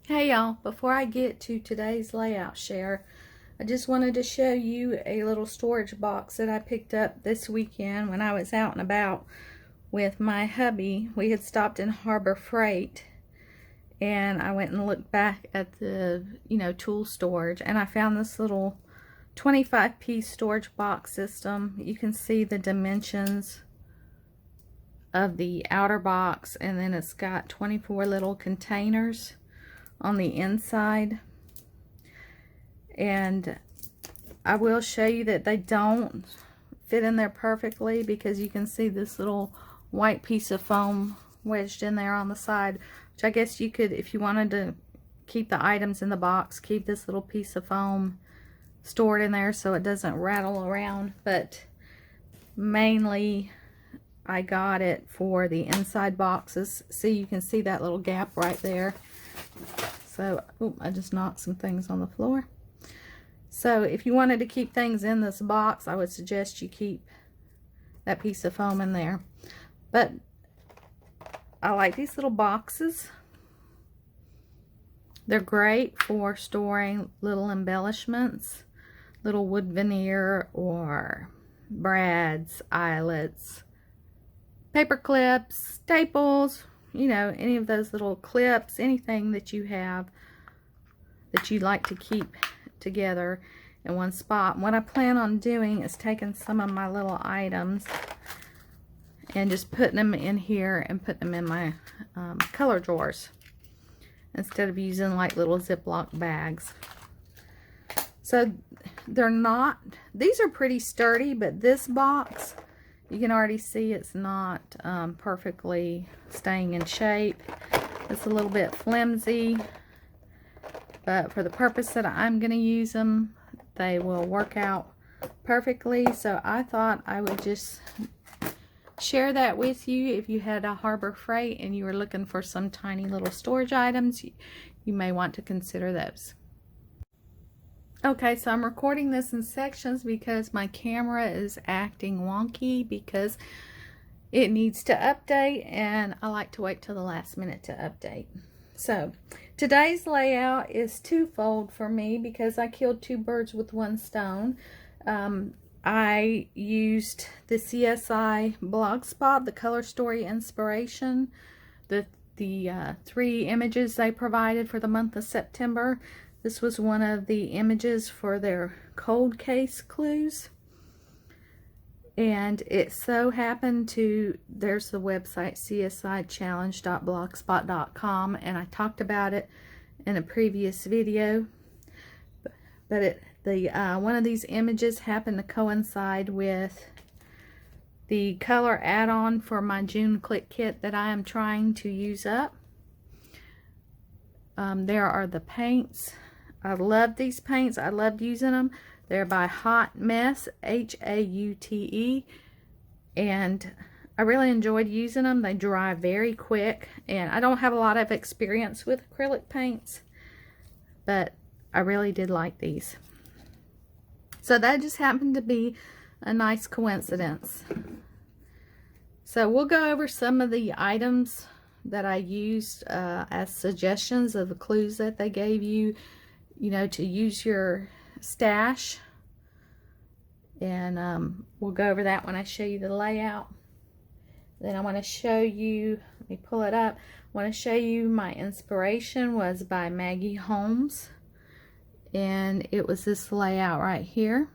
Hey y'all, before I get to today's layout share, I just wanted to show you a little storage box that I picked up this weekend when I was out and about with my hubby. We had stopped in Harbor Freight and I went and looked back at the, tool storage, and I found this little 25-piece storage box system. You can see the dimensions of the outer box, and then it's got 24 little containers on the inside. And I will show you that they don't fit in there perfectly, because you can see this little white piece of foam wedged in there on the side, which I guess you could, if you wanted to keep the items in the box, keep this little piece of foam stored in there so it doesn't rattle around. But mainly I got it for the inside boxes. See, you can see that little gap right there. So, I just knocked some things on the floor. So if you wanted to keep things in this box, I would suggest you keep that piece of foam in there. But I like these little boxes. They're great for storing little embellishments, little wood veneer or brads, eyelets, paper clips, staples, any of those little clips, anything that you have that you'd like to keep together in one spot. And what I plan on doing is taking some of my little items and just putting them in here and putting them in my color drawers instead of using like little Ziploc bags. So these are pretty sturdy, but this box, you can already see it's not perfectly staying in shape. It's a little bit flimsy, but for the purpose that I'm going to use them, they will work out perfectly. So I thought I would just share that with you. If you had a Harbor Freight and you were looking for some tiny little storage items, you may want to consider those. Okay, so I'm recording this in sections because my camera is acting wonky because it needs to update, and I like to wait till the last minute to update. So today's layout is twofold for me because I killed two birds with one stone. I used the CSI Blogspot, the Color Story Inspiration, the 3 images they provided for the month of September. This was one of the images for their cold case clues. And it so happened to, there's the website csichallenge.blogspot.com, and I talked about it in a previous video. But one of these images happened to coincide with the color add-on for my June Click Kit that I am trying to use up. There are the paints. I love these paints. I loved using them. They're by Hot Mess, H-A-U-T-E, and I really enjoyed using them. They dry very quick, and I don't have a lot of experience with acrylic paints, but I really did like these. So that just happened to be a nice coincidence. So we'll go over some of the items that I used as suggestions of the clues that they gave you, to use your stash. And we'll go over that when I show you the layout. Then I want to show you, let me pull it up. I want to show you my inspiration was by Maggie Holmes, and it was this layout right here.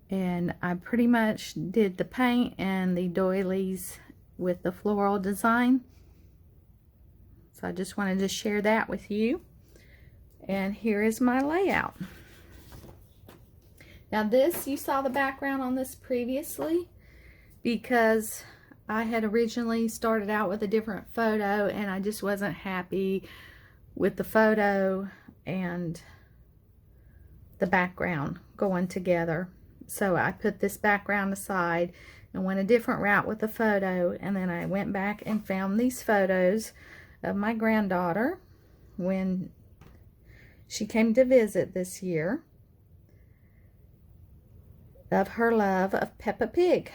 And I pretty much did the paint and the doilies with the floral design. So I just wanted to share that with you. And here is my layout. Now this, you saw the background on this previously because I had originally started out with a different photo and I just wasn't happy with the photo and the background going together. So I put this background aside and went a different route with the photo, and then I went back and found these photos of my granddaughter when she came to visit this year, of her love of Peppa Pig.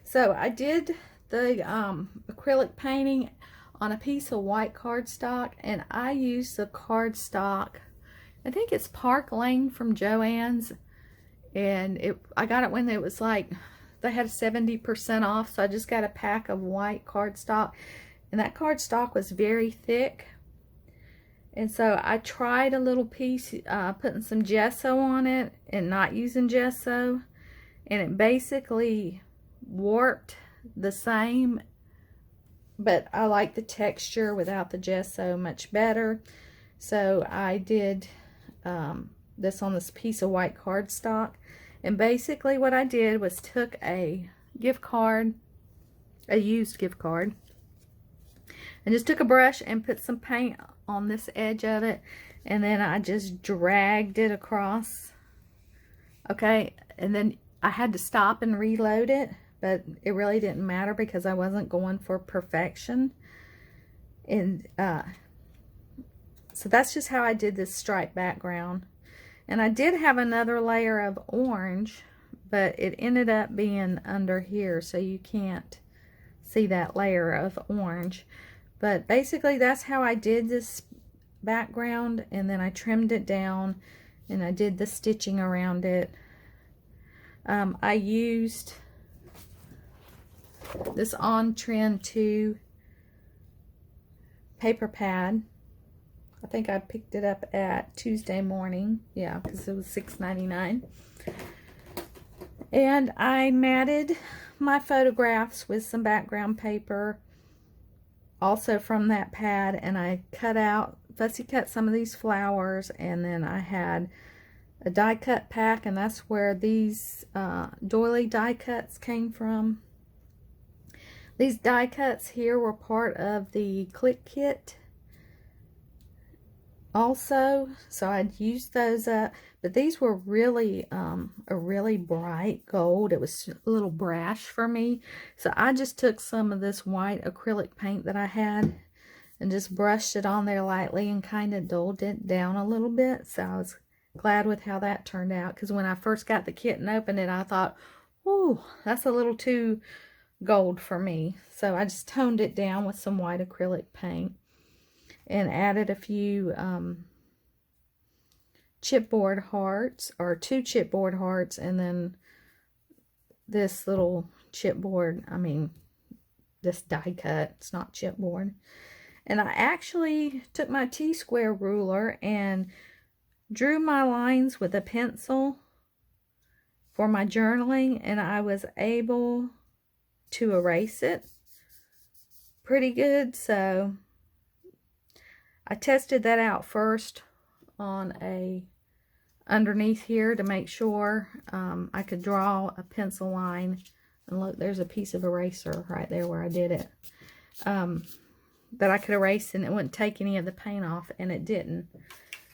So I did the acrylic painting on a piece of white cardstock, and I used the cardstock, I think it's Park Lane from Joann's, and I got it when it was like, they had 70% off, so I just got a pack of white cardstock, and that cardstock was very thick. And so I tried a little piece, putting some gesso on it and not using gesso, and it basically warped the same, but I like the texture without the gesso much better. So I did this on this piece of white cardstock, and basically what I did was took a gift card, a used gift card, and just took a brush and put some paint on this edge of it, and then I just dragged it across. Okay, and then I had to stop and reload it, but it really didn't matter because I wasn't going for perfection. And so that's just how I did this striped background. And I did have another layer of orange, but it ended up being under here, so you can't see that layer of orange. But basically that's how I did this background, and then I trimmed it down and I did the stitching around it. I used this On Trend 2 paper pad. I think I picked it up at Tuesday morning. Yeah, because it was $6.99. And I matted my photographs with some background paper, also from that pad, and I fussy cut some of these flowers, and then I had a die cut pack, and that's where these doily die cuts came from. These die cuts here were part of the Click Kit also, so I'd used those up, but these were really a really bright gold. It was a little brash for me, so I just took some of this white acrylic paint that I had and just brushed it on there lightly and kind of dulled it down a little bit. So I was glad with how that turned out, because when I first got the kit and opened it, I thought, oh, that's a little too gold for me. So I just toned it down with some white acrylic paint and added a few chipboard hearts, or 2 chipboard hearts, and then this little chipboard, this die cut, it's not chipboard. And I actually took my T-square ruler and drew my lines with a pencil for my journaling, and I was able to erase it pretty good. So I tested that out first on underneath here to make sure I could draw a pencil line. And look, there's a piece of eraser right there where I did it. That I could erase and it wouldn't take any of the paint off, and it didn't.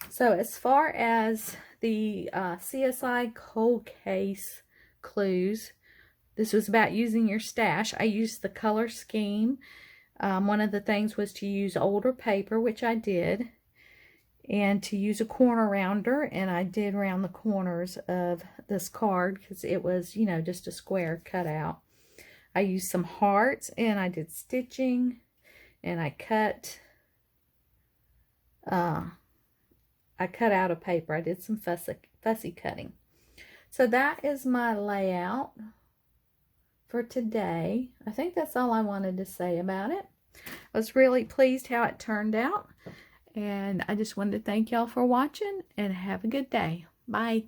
So as far as the CSI Cold Case clues, this was about using your stash. I used the color scheme. One of the things was to use older paper, which I did, and to use a corner rounder, and I did round the corners of this card because it was, you know, just a square cutout. I used some hearts, and I did stitching, and I cut out a paper. I did some fussy cutting. So that is my layout for today. I think that's all I wanted to say about it. I was really pleased how it turned out, and I just wanted to thank y'all for watching, and have a good day. Bye.